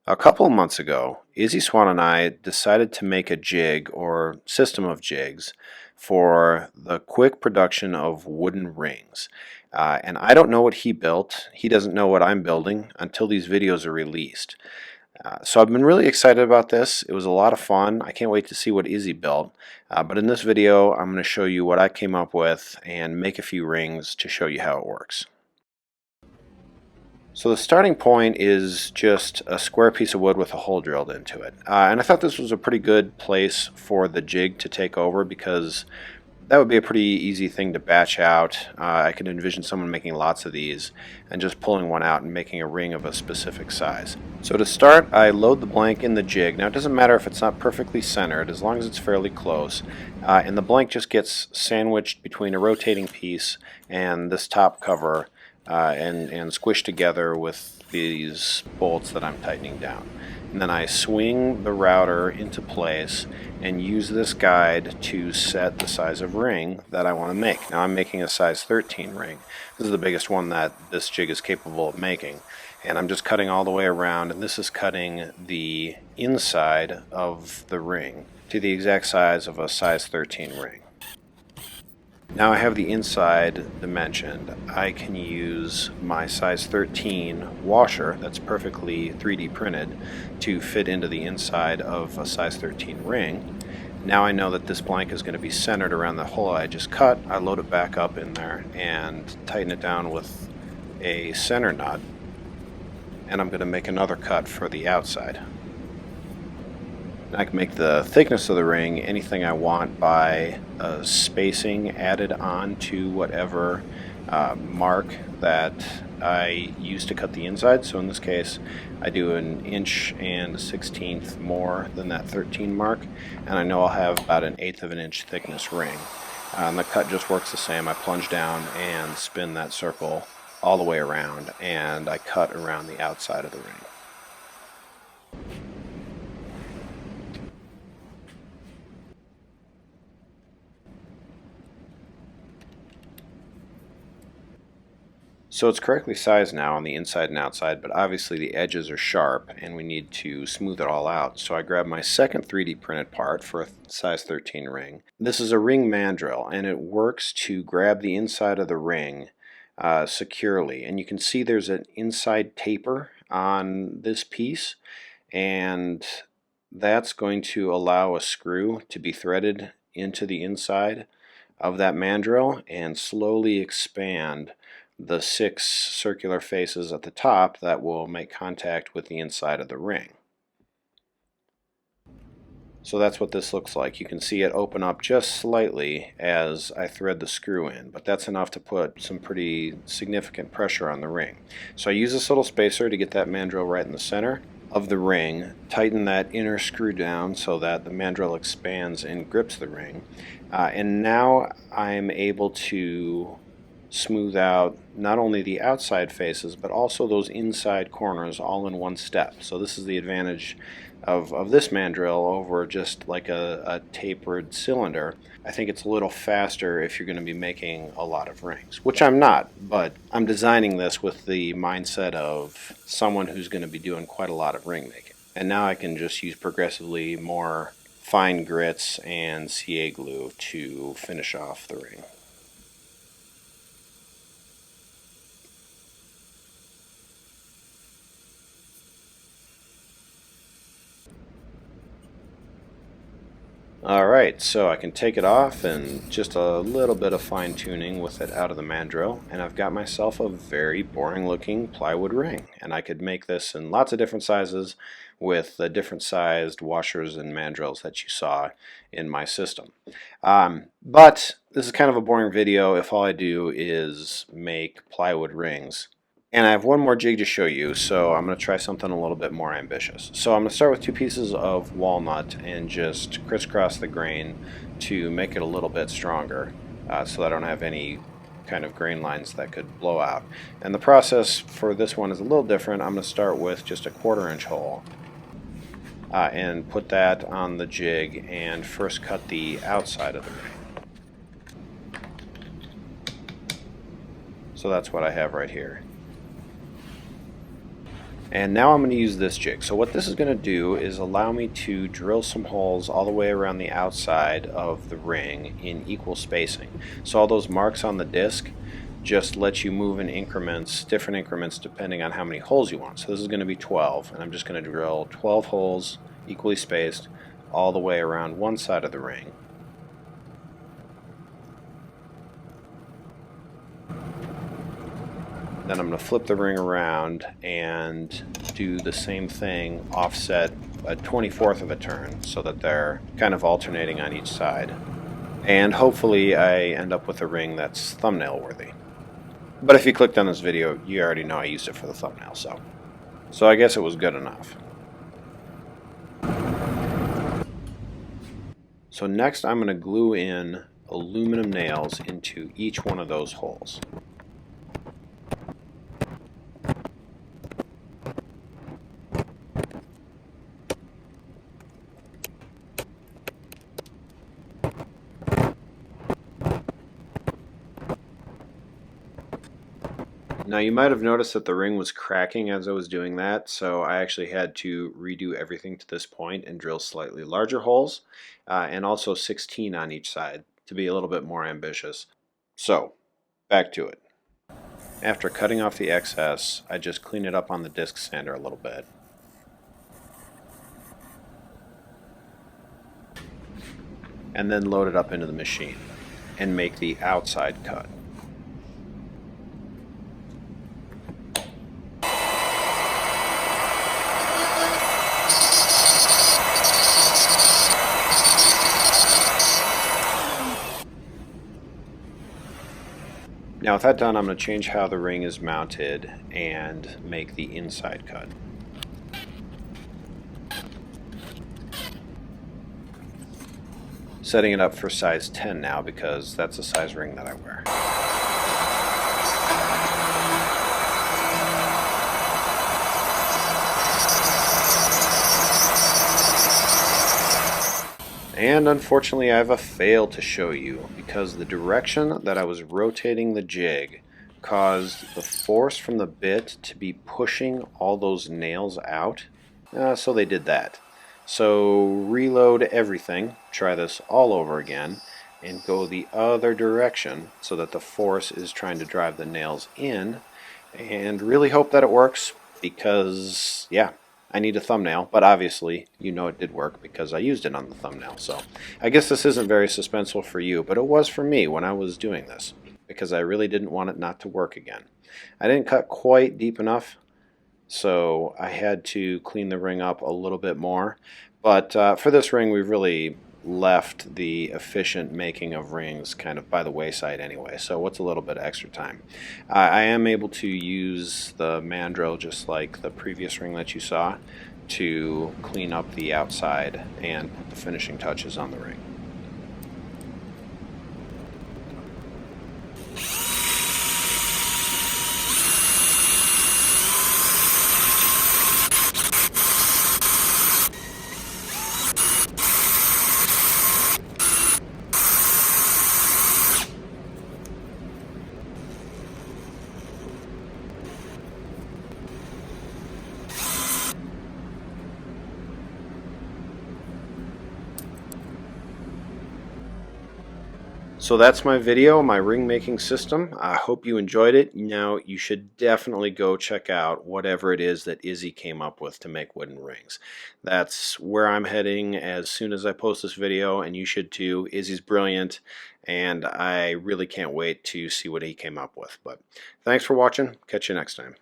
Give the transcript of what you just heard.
A couple of months ago, Izzy Swan and I decided to make a jig or system of jigs for the quick production of wooden rings. And I don't know what he built. He doesn't know what I'm building until these videos are released. So I've been really excited about this. It was a lot of fun. I can't wait to see what Izzy built. But in this video, I'm going to show you what I came up with and make a few rings to show you how it works. So the starting point is just a square piece of wood with a hole drilled into it. And I thought this was a pretty good place for the jig to take over because that would be a pretty easy thing to batch out. I could envision someone making lots of these and just pulling one out and making a ring of a specific size. So to start, I load the blank in the jig. Now it doesn't matter if it's not perfectly centered as long as it's fairly close. And the blank just gets sandwiched between a rotating piece and this top cover. And squished together with these bolts that I'm tightening down. And then I swing the router into place and use this guide to set the size of ring that I want to make. Now I'm making a size 13 ring. This is the biggest one that this jig is capable of making. And I'm just cutting all the way around, and this is cutting the inside of the ring to the exact size of a size 13 ring. Now I have the inside dimensioned. I can use my size 13 washer that's perfectly 3D printed to fit into the inside of a size 13 ring. Now I know that this blank is going to be centered around the hole I just cut. I load it back up in there and tighten it down with a center nut, and I'm going to make another cut for the outside. I can make the thickness of the ring anything I want by spacing added on to whatever mark that I use to cut the inside. So in this case, I do 1 inch and 1/16 more than that 13 mark, and I know I'll have about 1/8 of an inch thickness ring. And the cut just works the same. I plunge down and spin that circle all the way around, and I cut around the outside of the ring. So it's correctly sized now on the inside and outside, but obviously the edges are sharp and we need to smooth it all out. So I grabbed my second 3D printed part for a size 13 ring. This is a ring mandrel, and it works to grab the inside of the ring securely. And you can see there's an inside taper on this piece, and that's going to allow a screw to be threaded into the inside of that mandrel and slowly expand the 6 circular faces at the top that will make contact with the inside of the ring. So that's what this looks like. You can see it open up just slightly as I thread the screw in, but that's enough to put some pretty significant pressure on the ring. So I use this little spacer to get that mandrel right in the center of the ring, tighten that inner screw down so that the mandrel expands and grips the ring, and now I'm able to smooth out not only the outside faces but also those inside corners all in one step. So this is the advantage of this mandrel over just like a tapered cylinder. I think it's a little faster if you're going to be making a lot of rings, which I'm not, but I'm designing this with the mindset of someone who's going to be doing quite a lot of ring making. And now I can just use progressively more fine grits and CA glue to finish off the ring. Alright, so I can take it off and just a little bit of fine tuning with it out of the mandrel, and I've got myself a very boring looking plywood ring. And I could make this in lots of different sizes with the different sized washers and mandrels that you saw in my system. But this is kind of a boring video if all I do is make plywood rings. And I have one more jig to show you, so I'm going to try something a little bit more ambitious. So I'm going to start with 2 pieces of walnut and just crisscross the grain to make it a little bit stronger so that I don't have any kind of grain lines that could blow out. And the process for this one is a little different. I'm going to start with just a 1/4 inch hole and put that on the jig and first cut the outside of the ring. So that's what I have right here. And now I'm going to use this jig. So what this is going to do is allow me to drill some holes all the way around the outside of the ring in equal spacing. So all those marks on the disc just let you move in increments, different increments depending on how many holes you want. So this is going to be 12, and I'm just going to drill 12 holes equally spaced all the way around one side of the ring. Then I'm going to flip the ring around and do the same thing, offset a 24th of a turn so that they're kind of alternating on each side. And hopefully I end up with a ring that's thumbnail worthy. But if you clicked on this video, you already know I used it for the thumbnail, so I guess it was good enough. So next I'm going to glue in aluminum nails into each one of those holes. Now you might have noticed that the ring was cracking as I was doing that, so I actually had to redo everything to this point and drill slightly larger holes, and also 16 on each side to be a little bit more ambitious. So, back to it. After cutting off the excess, I just clean it up on the disc sander a little bit. And then load it up into the machine and make the outside cut. Now with that done, I'm going to change how the ring is mounted and make the inside cut. Setting it up for size 10 now because that's the size ring that I wear. And unfortunately I have a fail to show you because the direction that I was rotating the jig caused the force from the bit to be pushing all those nails out. So they did that. So reload everything, try this all over again, and go the other direction so that the force is trying to drive the nails in, and really hope that it works because, yeah, I need a thumbnail, but obviously you know it did work because I used it on the thumbnail. So I guess this isn't very suspenseful for you, but it was for me when I was doing this because I really didn't want it not to work again. I didn't cut quite deep enough, so I had to clean the ring up a little bit more. But for this ring, we've really left the efficient making of rings kind of by the wayside anyway, so what's a little bit of extra time? I am able to use the mandrel just like the previous ring that you saw to clean up the outside and put the finishing touches on the ring. So that's my video, my ring making system. I hope you enjoyed it. Now you should definitely go check out whatever it is that Izzy came up with to make wooden rings. That's where I'm heading as soon as I post this video, and you should too. Izzy's brilliant, and I really can't wait to see what he came up with. But thanks for watching. Catch you next time.